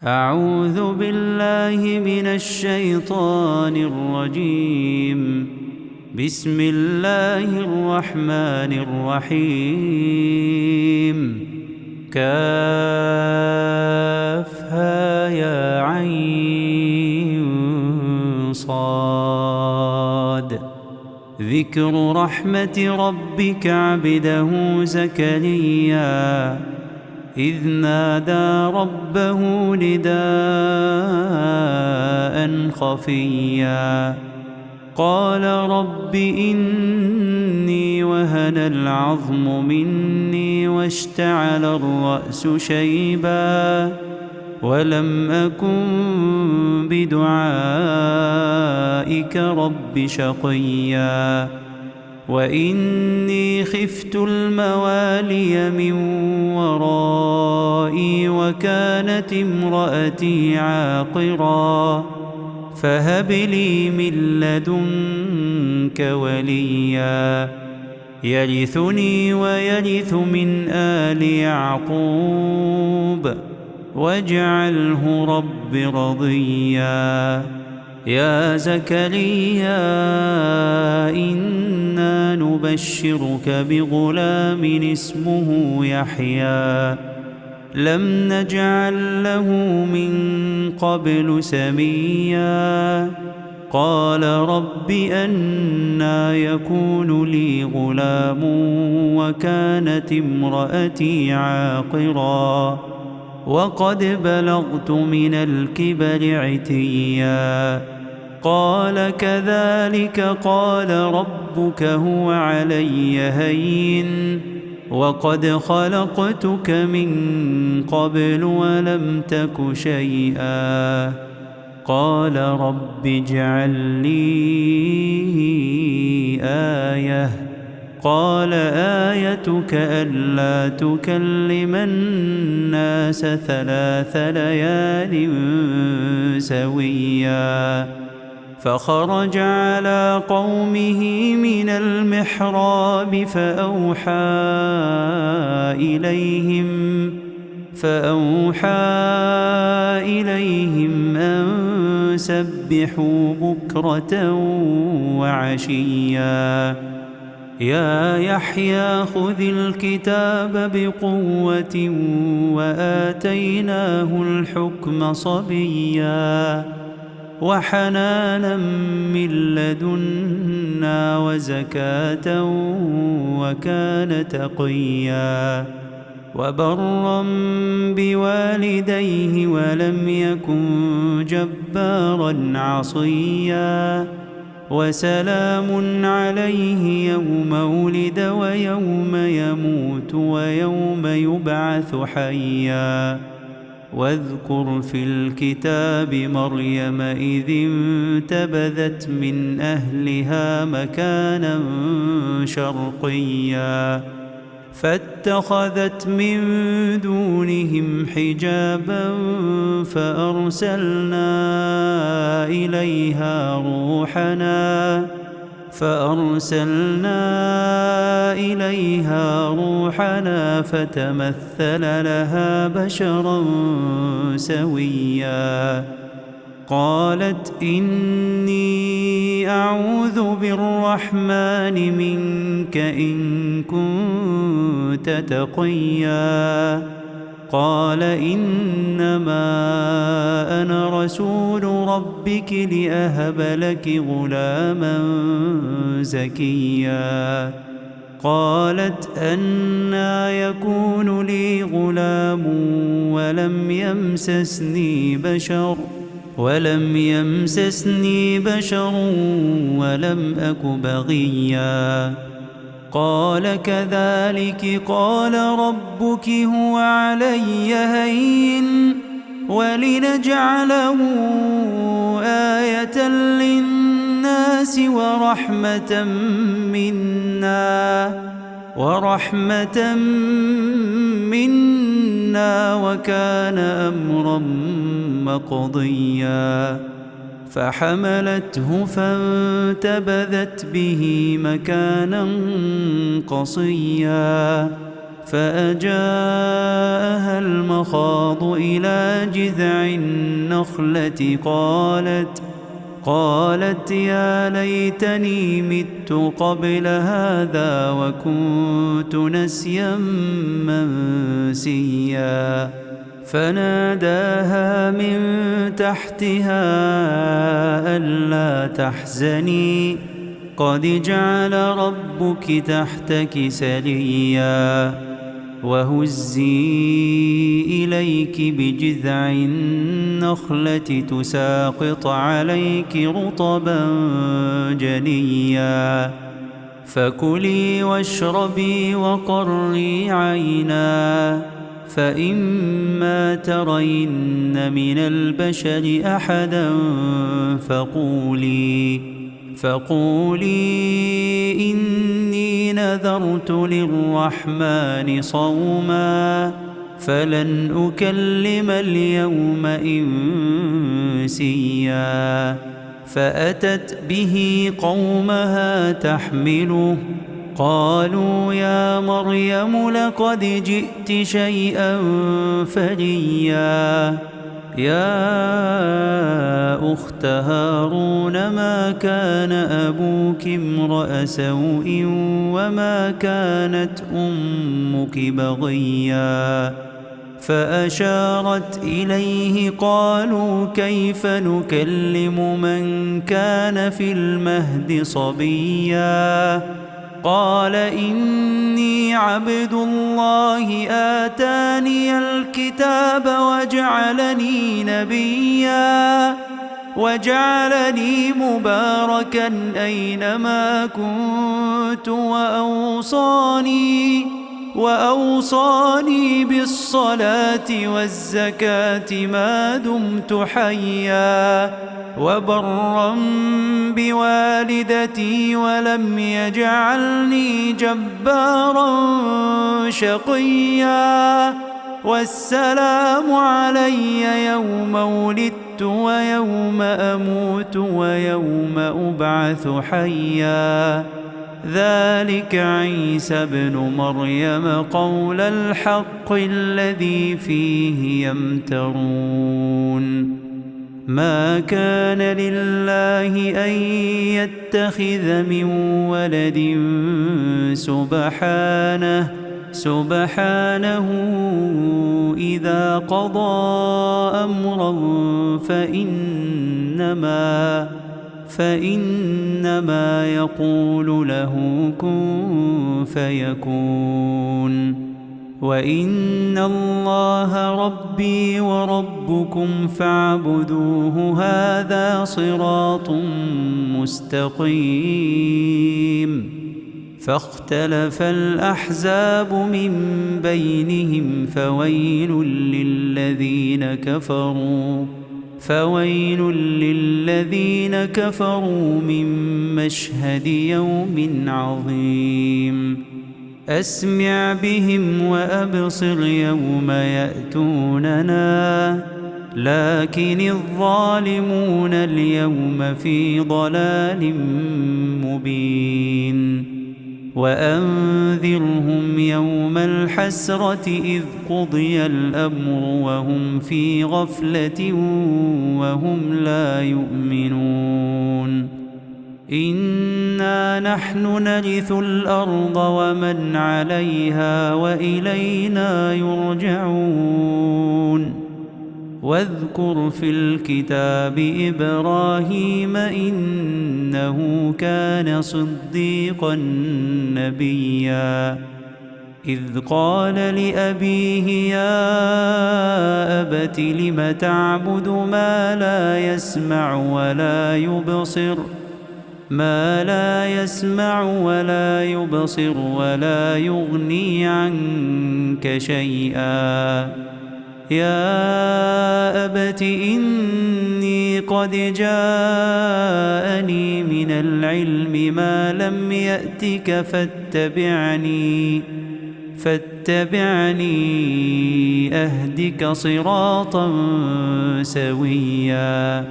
أعوذ بالله من الشيطان الرجيم. بسم الله الرحمن الرحيم. كافها يا عين صاد. ذكر رحمة ربك عبده زكريا إذ نادى ربه نداء خفيا قال رب إني وهن العظم مني واشتعل الرأس شيبا ولم أكن بدعائك رب شقيا وإني خفت الموالي من ورائي وكانت امرأتي عاقرا فهب لي من لدنك وليا يرثني ويرث من آل يعقوب واجعله رب رضيا. يا زكريا إنا نبشرك بغلام اسمه يحيى لم نجعل له من قبل سميا قال رب أنى يكون لي غلام وكانت امرأتي عاقرا وقد بلغت من الكبر عتيا قال كذلك قال ربك هو علي هين وقد خلقتك من قبل ولم تك شيئا قال رب اجعل لي آية قال آيتك ألا تكلم الناس 3 ليال سويا فخرج على قومه من المحراب فأوحى إليهم أن سبحوا بكرة وعشيا يا يحيى خذ الكتاب بقوة وآتيناه الحكم صبيا وحنانا من لدنا وزكاة وكان تقيا وبرا بوالديه ولم يكن جبارا عصيا وسلام عليه يوم ولد ويوم يموت ويوم يبعث حيا واذكر في الكتاب مريم إذ انتبذت من أهلها مكانا شرقيا فاتخذت من دونهم حجابا فأرسلنا إليها روحنا فتمثل لها بشرا سويا قالت إني أعوذ بالرحمن منك إن كنت تقيا قال إنما أنا رسول ربك لأهب لك غلاما زكيا قالت أنى يكون لي غلام ولم يمسسني بشر ولم أك بغيا قال كذلك قال ربك هو علي هين ولنجعله آية للناس ورحمة منا وكان أمرا مقضيا فحملته فانتبذت به مكانا قصيا فأجاءها المخاض إلى جذع النخلة قالت يا ليتني مت قبل هذا وكنت نسيا منسيا فناداها من تحتها ألا تحزني قد جعل ربك تحتك سريا وهزي إليك بجذع النخلة تساقط عليك رطبا جنيا فكلي واشربي وقري عينا فإما ترين من البشر أحدا فقولي إني نذرت للرحمن صوما فلن أكلم اليوم إنسيا فأتت به قومها تحمله قالوا يا مريم لقد جئت شيئا فريا يا أخت هارون ما كان أبوك امرأ سوء وما كانت أمك بغيا فأشارت إليه قالوا كيف نكلم من كان في المهد صبيا قال إني عبد الله آتاني الكتاب وجعلني نبيا وجعلني مباركا أينما كنت وأوصاني بالصلاة والزكاة ما دمت حيا وبرا بوالدتي ولم يجعلني جبارا شقيا والسلام علي يوم ولدت ويوم أموت ويوم أبعث حيا ذلك عيسى ابن مريم قول الحق الذي فيه يمترون ما كان لله أن يتخذ من ولد سبحانه إذا قضى أمرا فإنما يقول له كن فيكون وإن الله ربي وربكم فاعبدوه هذا صراط مستقيم فاختلف الأحزاب من بينهم فويل للذين كفروا من مشهد يوم عظيم أسمع بهم وأبصر يوم يأتوننا لكن الظالمون اليوم في ضلال مبين وأنذرهم يوم الحسرة إذ قضي الأمر وهم في غفلة وهم لا يؤمنون إنا نحن نرث الأرض ومن عليها وإلينا يرجعون واذكر في الكتاب إبراهيم إنه كان صديقا نبيا إذ قال لأبيه يا أبت لم تعبد ما لا يسمع ولا يبصر ولا يغني عنك شيئا يا أبت إني قد جاءني من العلم ما لم يأتك فاتبعني أهدك صراطا سويا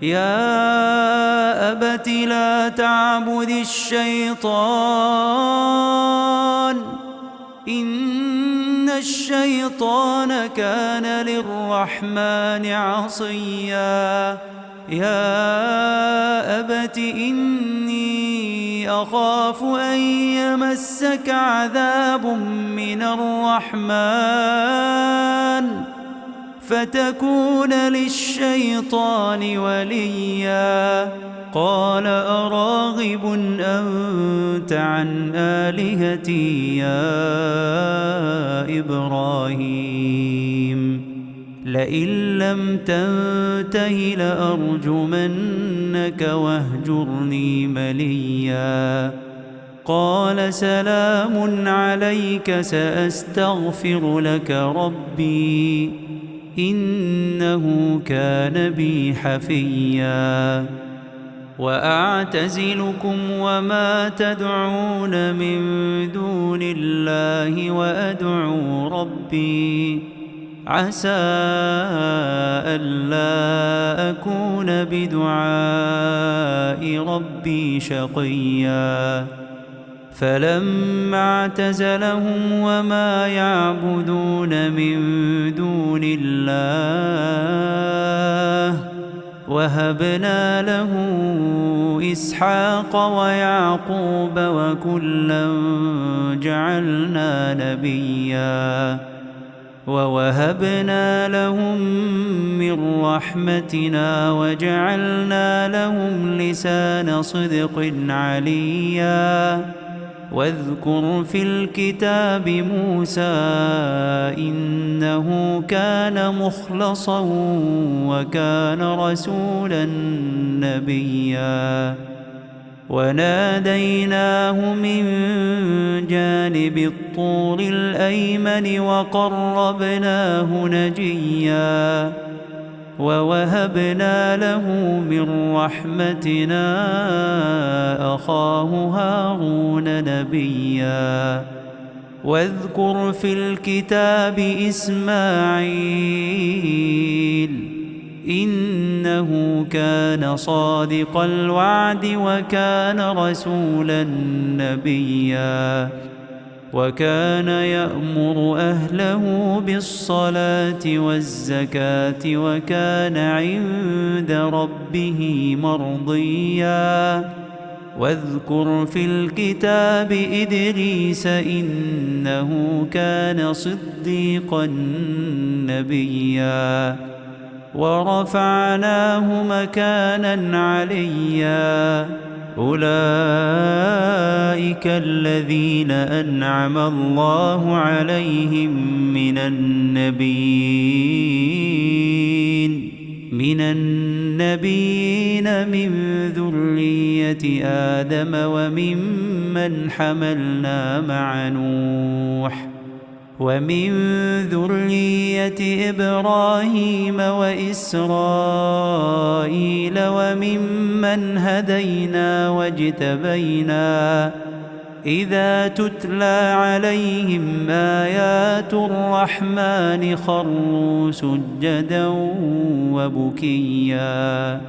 يا أبت لا تعبد الشيطان إن الشيطان كان للرحمن عصيا يا أبت إني أخاف أن يمسك عذاب من الرحمن فتكون للشيطان وليا قال أراغب أنت عن آلهتي يا إبراهيم لئن لم تنته لأرجمنك واهجرني مليا قال سلام عليك سأستغفر لك ربي إنه كان بي حفيا وأعتزلكم وما تدعون من دون الله وأدعو ربي عسى ألا أكون بدعاء ربي شقيا فلما اعتزلهم وما يعبدون من دون الله وهبنا له إسحاق ويعقوب وكلا جعلنا نبيا ووهبنا لهم من رحمتنا وجعلنا لهم لسان صدق عليا واذكر في الكتاب موسى إنه كان مخلصا وكان رسولا نبيا وناديناه من جانب الطور الأيمن وقربناه نجيا ووهبنا له من رحمتنا أخاه هارون نبيا واذكر في الكتاب إسماعيل إنه كان صادق الوعد وكان رسولا نبيا وكان يأمر أهله بالصلاة والزكاة وكان عند ربه مرضيا واذكر في الكتاب إدريس إنه كان صديقا نبيا ورفعناه مكانا عليا أولئك الذين أنعم الله عليهم من النبيين من ذرية آدم وممن حملنا مع نوح ومن ذرية إبراهيم وإسرائيل وممن هدينا واجتبينا إذا تتلى عليهم آيات الرحمن خروا سجدا وبكيا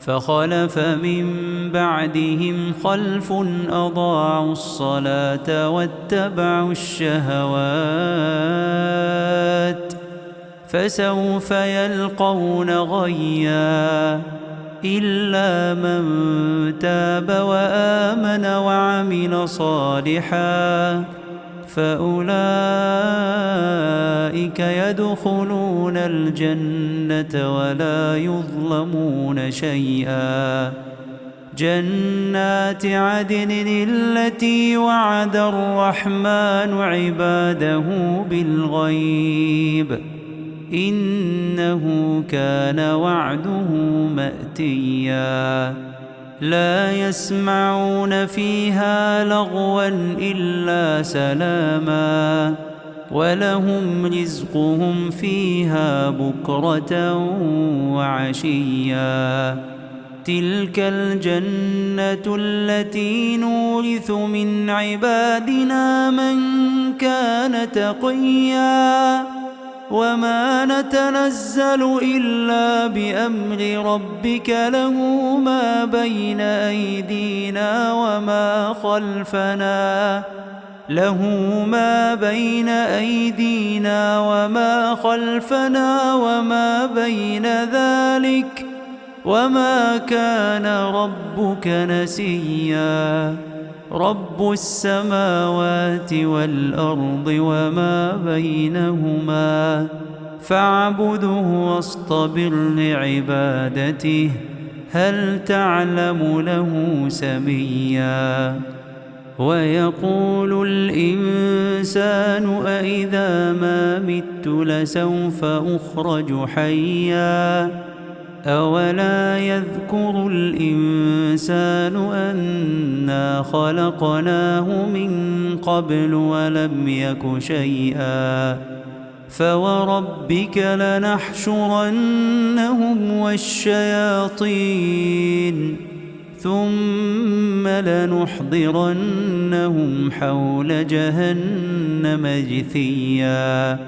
فخلف من بعدهم خلف أضاعوا الصلاة واتبعوا الشهوات فسوف يلقون غيا إلا من تاب وآمن وعمل صالحا فأولئك يدخلون الجنة ولا يظلمون شيئا جنات عدن التي وعد الرحمن عباده بالغيب إنه كان وعده مأتيا لا يسمعون فيها لغوا إلا سلاما ولهم رزقهم فيها بكرة وعشيا تلك الجنة التي نورث من عبادنا من كان تقيا وما نتنزل إلا بأمر ربك له ما بين أيدينا وما خلفنا له ما بين أيدينا وما خلفنا وما بين ذلك وما كان ربك نسيا رب السماوات والأرض وما بينهما فاعبده واصطبر لعبادته هل تعلم له سميا ويقول الإنسان أإذا ما مت لسوف أخرج حيا أولا يذكر الإنسان أنا خلقناه من قبل ولم يك شيئا فوربك لنحشرنهم والشياطين ثم لنحضرنهم حول جهنم جثيا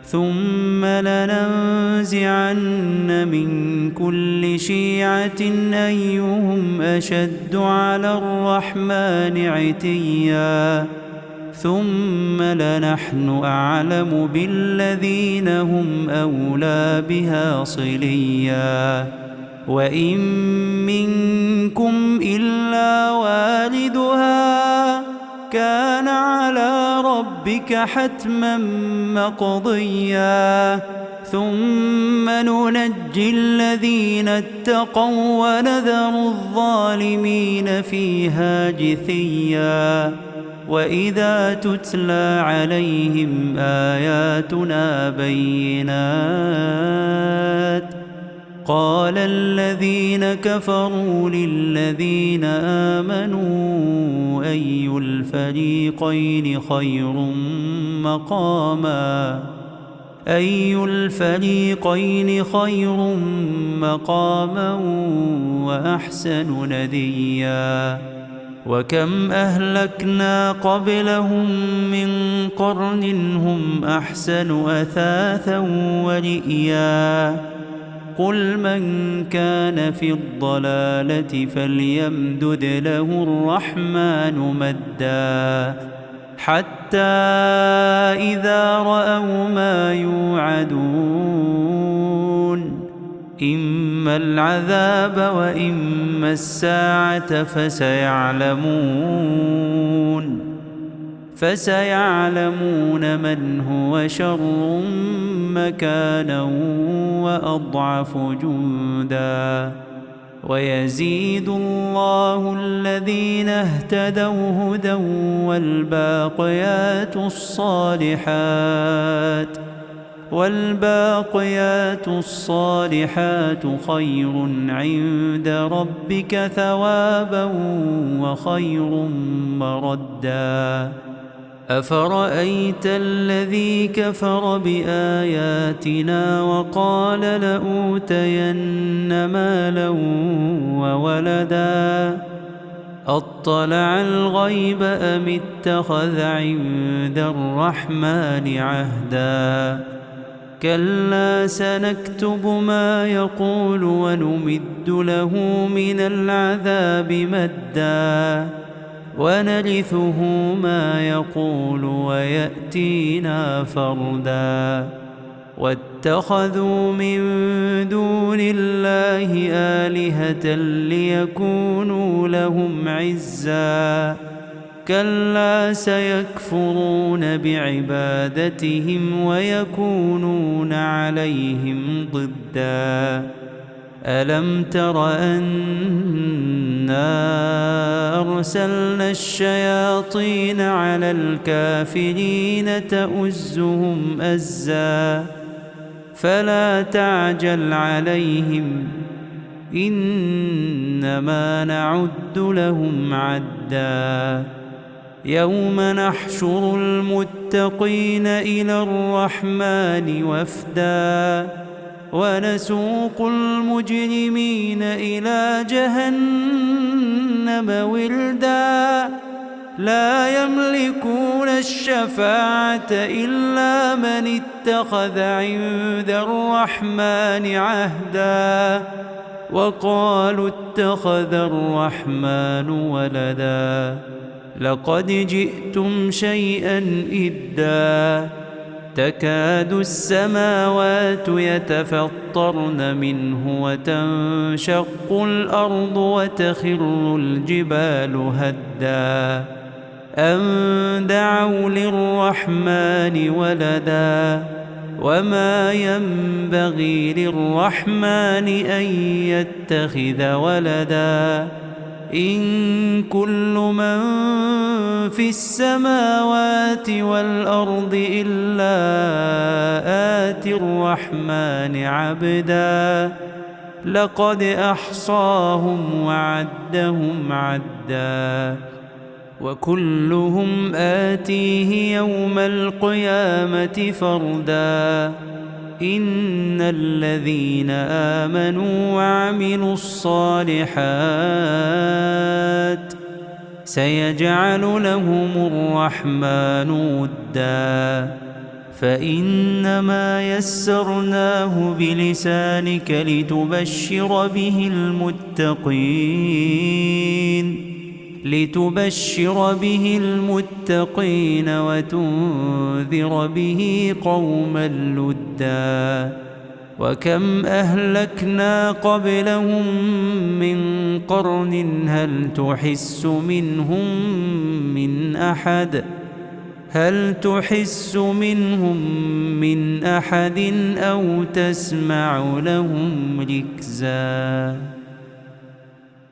ثم لننزعن من كل شيعة أيهم أشد على الرحمن عتيا ثم لنحن أعلم بالذين هم أولى بها صليا وإن منكم إلا واردها كان على ربك حتما مقضيا ثم ننجي الذين اتقوا ونذر الظالمين فيها جثيا وإذا تتلى عليهم آياتنا بينات قال الذين كفروا للذين آمنوا أي الفريقين خير مقاما وأحسن نديا وكم أهلكنا قبلهم من قرن هم أحسن أثاثا ورئيا قل من كان في الضلالة فليمدد له الرحمن مدا حتى إذا رأوا ما يوعدون إما العذاب وإما الساعة فسيعلمون من هو شر مكانا وأضعف جندا ويزيد الله الذين اهتدوا هدى والباقيات الصالحات خير عند ربك ثوابا وخير مردا أفرأيت الذي كفر بآياتنا وقال لأوتين مالا وولدا أطلع الغيب أم اتخذ عند الرحمن عهدا كلا سنكتب ما يقول ونمد له من العذاب مدا ونرثه ما يقول ويأتينا فردا واتخذوا من دون الله آلهة ليكونوا لهم عزا كلا سيكفرون بعبادتهم ويكونون عليهم ضدا ألم تر أنا أرسلنا الشياطين على الكافرين تؤزهم أزا فلا تعجل عليهم إنما نعد لهم عدا يوم نحشر المتقين إلى الرحمن وفدا ونسوق المجرمين إلى جهنم وردا لا يملكون الشفاعة إلا من اتخذ عند الرحمن عهدا وقالوا اتخذ الرحمن ولدا لقد جئتم شيئا إدا تكاد السماوات يتفطرن منه وتنشق الأرض وتخر الجبال هدا أن دعوا للرحمن ولدا وما ينبغي للرحمن أن يتخذ ولدا إن كل من في السماوات والأرض إلا آتي الرحمن عبدا لقد أحصاهم وعدهم عدا وكلهم آتيه يوم القيامة فردا إن الذين آمنوا وعملوا الصالحات سيجعل لهم الرحمن ودا فإنما يسرناه بلسانك لتبشر به المتقين وتنذر به قوما لدا وكم أهلكنا قبلهم من قرن هل تحس منهم من أحد أو تسمع لهم ركزا.